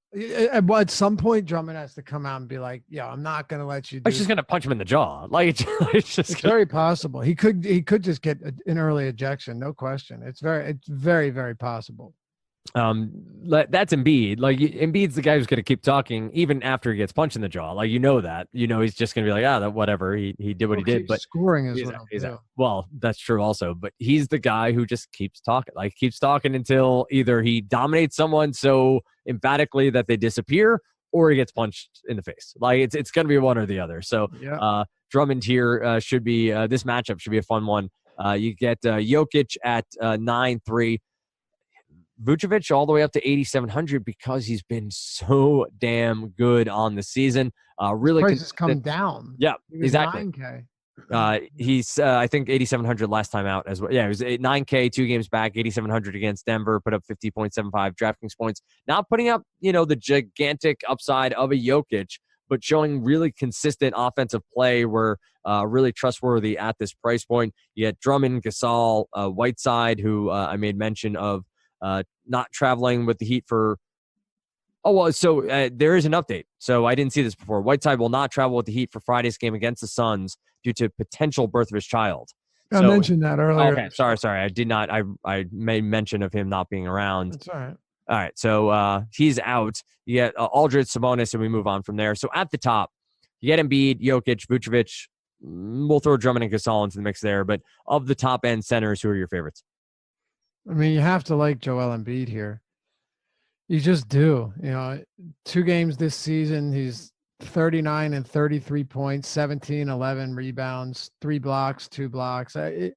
At some point, Drummond has to come out and be like, "Yeah, I'm not going to let you." He's just going to punch him in the jaw. Like it's very possible. He could just get an early ejection, no question. It's very, very possible. That's Embiid. Like Embiid's the guy who's going to keep talking even after he gets punched in the jaw. Like that. He's just going to be like, whatever. He did what he did. But scoring is well, that's true also. But he's the guy who just keeps talking. Like keeps talking until either he dominates someone so emphatically that they disappear, or he gets punched in the face. Like it's going to be one or the other. So Drummond here should be this matchup should be a fun one. You get Jokic at 9-3. Vucevic all the way up to 8,700 because he's been so damn good on the season. Really, price has come down. Yeah, exactly. 9K. He's I think 8,700 last time out as well. Yeah, it was 9K 2 games back, 8,700 against Denver. Put up 50.75 DraftKings points. Not putting up the gigantic upside of a Jokic, but showing really consistent offensive play. Where really trustworthy at this price point. You get Drummond, Gasol, Whiteside, who I made mention of. Not traveling with the Heat for there is an update. So I didn't see this before. Whiteside will not travel with the Heat for Friday's game against the Suns due to potential birth of his child. I mentioned that earlier. Okay, sorry. I did not. I made mention of him not being around. That's all right. All right, so he's out. You get Aldridge, Sabonis, and we move on from there. So at the top, you get Embiid, Jokic, Vucevic. We'll throw Drummond and Gasol into the mix there. But of the top end centers, who are your favorites? I mean, you have to like Joel Embiid here. You just do. 2 games this season, he's 39 and 33 points, 17, 11 rebounds, 3 blocks, 2 blocks. It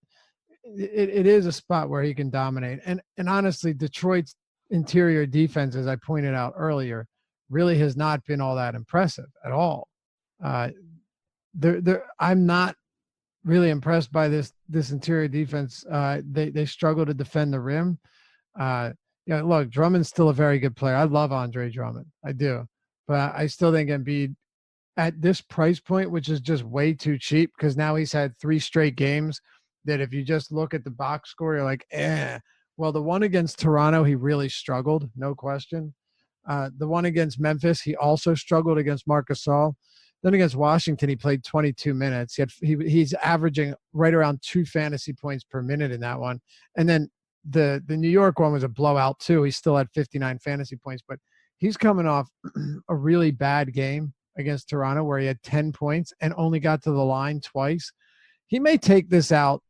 is a spot where he can dominate. And honestly, Detroit's interior defense, as I pointed out earlier, really has not been all that impressive at all. I'm not really impressed by this interior defense. They struggle to defend the rim. Look, Drummond's still a very good player. I love Andre Drummond. I do. But I still think Embiid at this price point, which is just way too cheap, because now he's had 3 straight games that if you just look at the box score, you're like, Well, the one against Toronto, he really struggled, no question. The one against Memphis, he also struggled against Marc Gasol. Then against Washington, he played 22 minutes. He's averaging right around 2 fantasy points per minute in that one. And then the New York one was a blowout too. He still had 59 fantasy points, but he's coming off a really bad game against Toronto where he had 10 points and only got to the line twice. He may take this out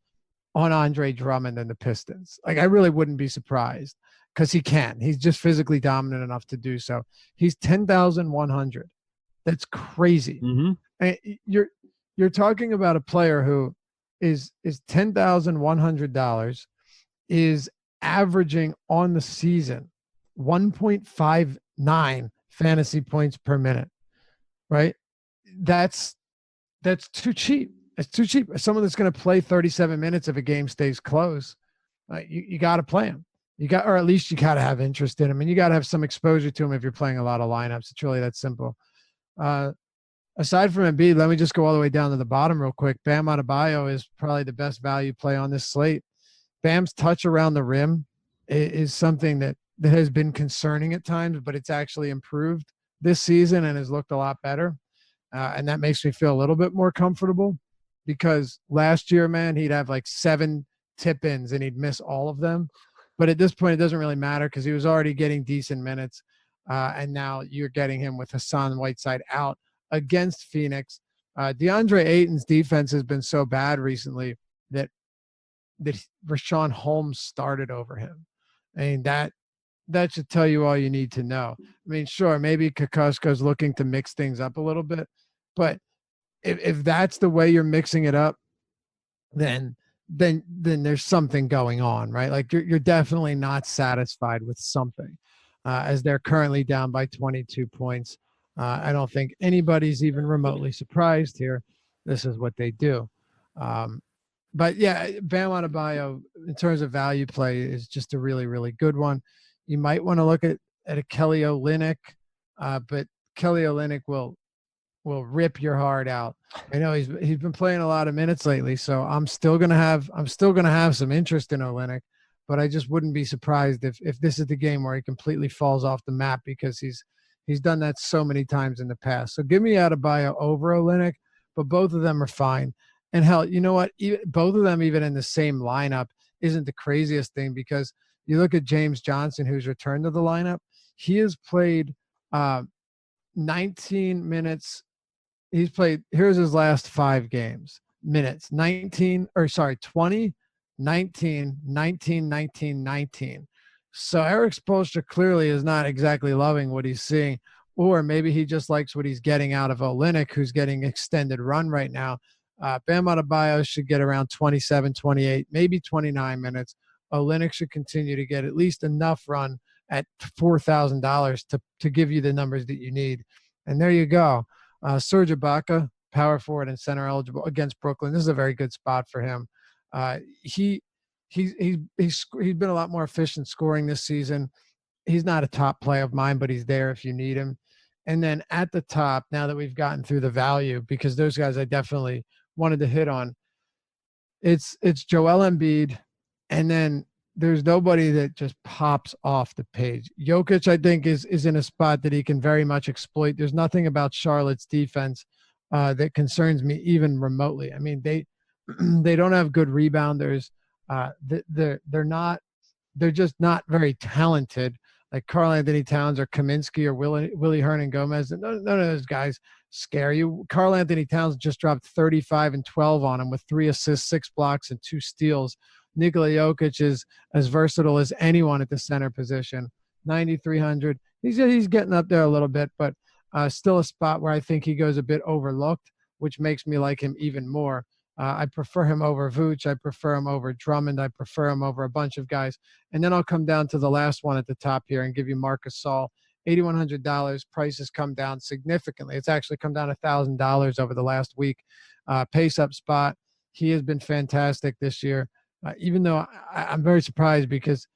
on Andre Drummond and the Pistons. Like, I really wouldn't be surprised because he can. He's just physically dominant enough to do so. He's 10,100. That's crazy. Mm-hmm. And you're talking about a player who is $10,100, is averaging on the season 1.59 fantasy points per minute, right? That's too cheap. It's too cheap. Someone that's going to play 37 minutes if a game stays close, you got to play him. Or at least you got to have interest in him, and you got to have some exposure to him if you're playing a lot of lineups. It's really that simple. Aside from Embiid, let me just go all the way down to the bottom real quick. Bam Adebayo is probably the best value play on this slate. Bam's touch around the rim is something that has been concerning at times, but it's actually improved this season and has looked a lot better. And that makes me feel a little bit more comfortable because last year, man, he'd have like 7 tip-ins and he'd miss all of them. But at this point, it doesn't really matter because he was already getting decent minutes. And now you're getting him with Hassan Whiteside out against Phoenix. DeAndre Ayton's defense has been so bad recently that Rashawn Holmes started over him. I mean, that should tell you all you need to know. I mean, sure, maybe Kokosko's looking to mix things up a little bit, but if that's the way you're mixing it up, then there's something going on, right? Like you're definitely not satisfied with something, as they're currently down by 22 points. I don't think anybody's even remotely surprised here. This is what they do. But yeah, Bam Adebayo, in terms of value play, is just a really, really good one. You might want to look at a Kelly Olynyk, but Kelly Olynyk will rip your heart out. I know he's been playing a lot of minutes lately, so I'm still gonna have some interest in Olynyk, but I just wouldn't be surprised if this is the game where he completely falls off the map because he's done that so many times in the past. So give me Adebayo over Olynyk, but both of them are fine. And hell, you know what? Both of them, even in the same lineup, isn't the craziest thing because you look at James Johnson, who's returned to the lineup. He has played 19 minutes. He's played, here's his last 5 games. Minutes, 20, 19, 19, 19, 19. So Eric Spoelstra clearly is not exactly loving what he's seeing, or maybe he just likes what he's getting out of Olynyk, who's getting extended run right now. Bam Adebayo should get around 27, 28, maybe 29 minutes. Olynyk should continue to get at least enough run at $4,000 to give you the numbers that you need. And there you go. Serge Ibaka, power forward and center eligible against Brooklyn. This is a very good spot for him. He's been a lot more efficient scoring this season. He's not a top play of mine, but he's there if you need him. And then at the top, now that we've gotten through the value, because those guys I definitely wanted to hit on, it's Joel Embiid, and then there's nobody that just pops off the page. Jokic, I think, is in a spot that he can very much exploit. There's nothing about Charlotte's defense that concerns me even remotely. I mean, they don't have good rebounders. They're just not very talented. Like Karl Anthony Towns or Kaminsky or Willie Hernan Gomez. None of those guys scare you. Karl Anthony Towns just dropped 35 and 12 on him with 3 assists, 6 blocks, and 2 steals. Nikola Jokic is as versatile as anyone at the center position. 9,300. He's getting up there a little bit, but still a spot where I think he goes a bit overlooked, which makes me like him even more. I prefer him over Vooch. I prefer him over Drummond. I prefer him over a bunch of guys. And then I'll come down to the last one at the top here and give you Marc Gasol. $8,100. Price has come down significantly. It's actually come down $1,000 over the last week. Pace up spot. He has been fantastic this year. Even though I'm very surprised because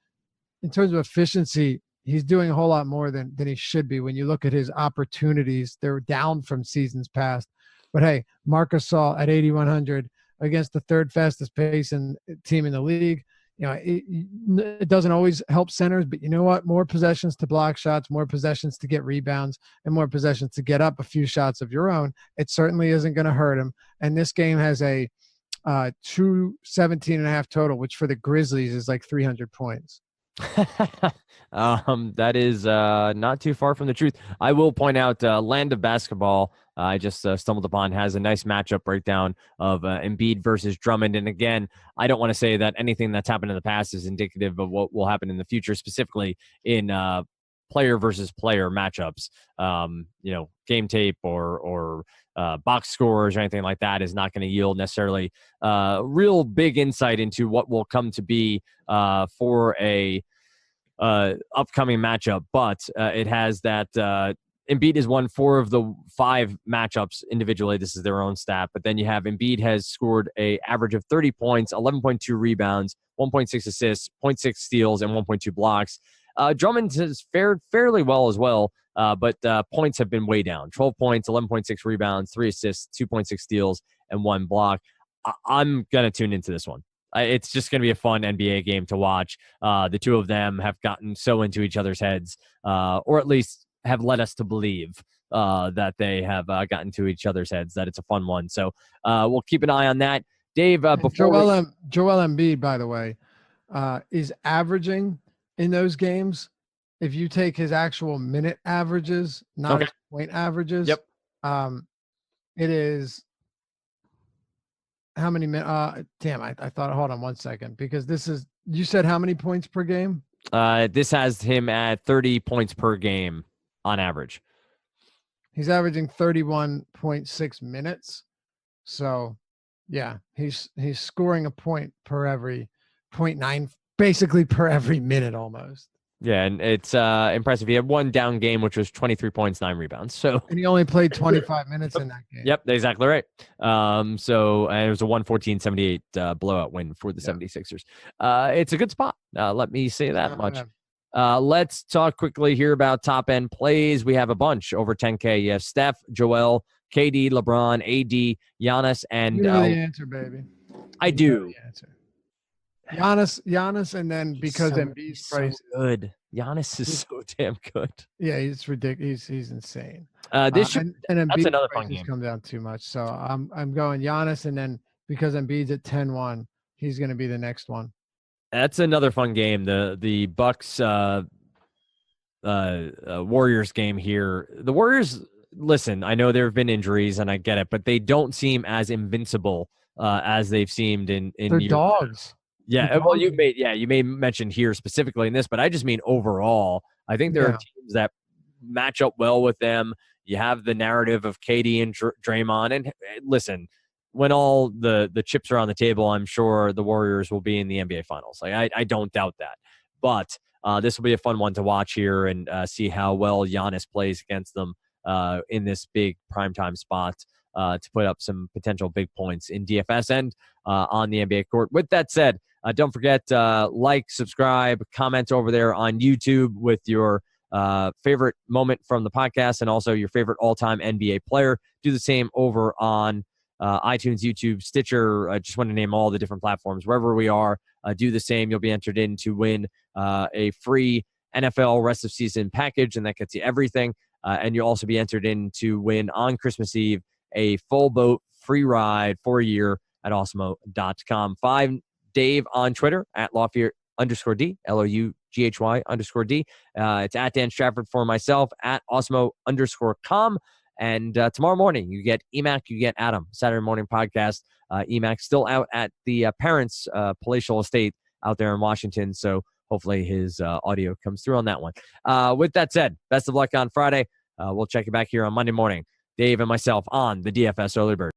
in terms of efficiency, he's doing a whole lot more than he should be. When you look at his opportunities, they're down from seasons past. But hey, Marc Gasol at 8,100 against the third fastest pacing team in the league. You know, it doesn't always help centers, but you know what? More possessions to block shots, more possessions to get rebounds, and more possessions to get up a few shots of your own. It certainly isn't going to hurt him. And this game has a 217.5 total, which for the Grizzlies is like 300 points. That is not too far from the truth. I will point out Land of Basketball, I just stumbled upon, has a nice matchup breakdown of Embiid versus Drummond. And again, I don't want to say that anything that's happened in the past is indicative of what will happen in the future, specifically in player versus player matchups. Game tape or box scores or anything like that is not going to yield necessarily real big insight into what will come to be for a upcoming matchup. But it has that Embiid has won 4 of the 5 matchups individually. This is their own stat. But then you have Embiid has scored a average of 30 points, 11.2 rebounds, 1.6 assists, 0.6 steals, and 1.2 blocks. Drummond has fared fairly well as well, but points have been way down. 12 points, 11.6 rebounds, 3 assists, 2.6 steals, and 1 block. I'm going to tune into this one. It's just going to be a fun NBA game to watch. The two of them have gotten so into each other's heads, or at least have led us to believe that they have gotten to each other's heads, that it's a fun one. So we'll keep an eye on that. Dave, Joel Embiid, by the way, is averaging in those games, if you take his actual minute averages, not his point averages. Yep. It is how many minutes? Damn, I thought, hold on 1 second, because this is, you said how many points per game? This has him at 30 points per game on average. He's averaging 31.6 minutes. So, yeah, he's scoring a point per every 0.9, basically per every minute almost. Yeah, and it's impressive. He had one down game, which was 23 points, 9 rebounds. So, and he only played 25 minutes in that game. Yep, exactly right. So and it was a 114-78 blowout win for the 76ers. It's a good spot. Let me say that much. Let's talk quickly here about top end plays. We have a bunch over 10K. You have Steph, Joel, KD, LeBron, AD, Giannis, and you know the answer, baby. I do. The answer. Giannis, and then because Embiid's price so good. Giannis is so damn good. Yeah, he's ridiculous. He's insane. And Embiid's another fun game. Come down too much. So I'm going Giannis, and then because Embiid's at 10-1, he's going to be the next one. That's another fun game. The Bucks Warriors game here. The Warriors, listen, I know there have been injuries and I get it, but they don't seem as invincible as they've seemed in They're dogs. Yeah, well, you may mention here specifically in this, but I just mean overall. I think there are teams that match up well with them. You have the narrative of KD and Draymond, and listen, when all the chips are on the table, I'm sure the Warriors will be in the NBA Finals. Like I don't doubt that. But this will be a fun one to watch here and see how well Giannis plays against them in this big primetime spot to put up some potential big points in DFS and on the NBA court. With that said, don't forget, like, subscribe, comment over there on YouTube with your favorite moment from the podcast and also your favorite all-time NBA player. Do the same over on iTunes, YouTube, Stitcher. I just want to name all the different platforms. Wherever we are, do the same. You'll be entered in to win a free NFL rest of season package, and that gets you everything. And you'll also be entered in to win on Christmas Eve a full boat free ride for a year at Awesemo.com. Find Dave on Twitter at Lawfear_D, LOUGHY_D. It's at Dan Stratford for myself at Awesemo_com. And tomorrow morning, you get Emac, you get Adam, Saturday morning podcast. Emac still out at the parents' palatial estate out there in Washington. So hopefully his audio comes through on that one. With that said, best of luck on Friday. We'll check you back here on Monday morning. Dave and myself on the DFS Early Bird.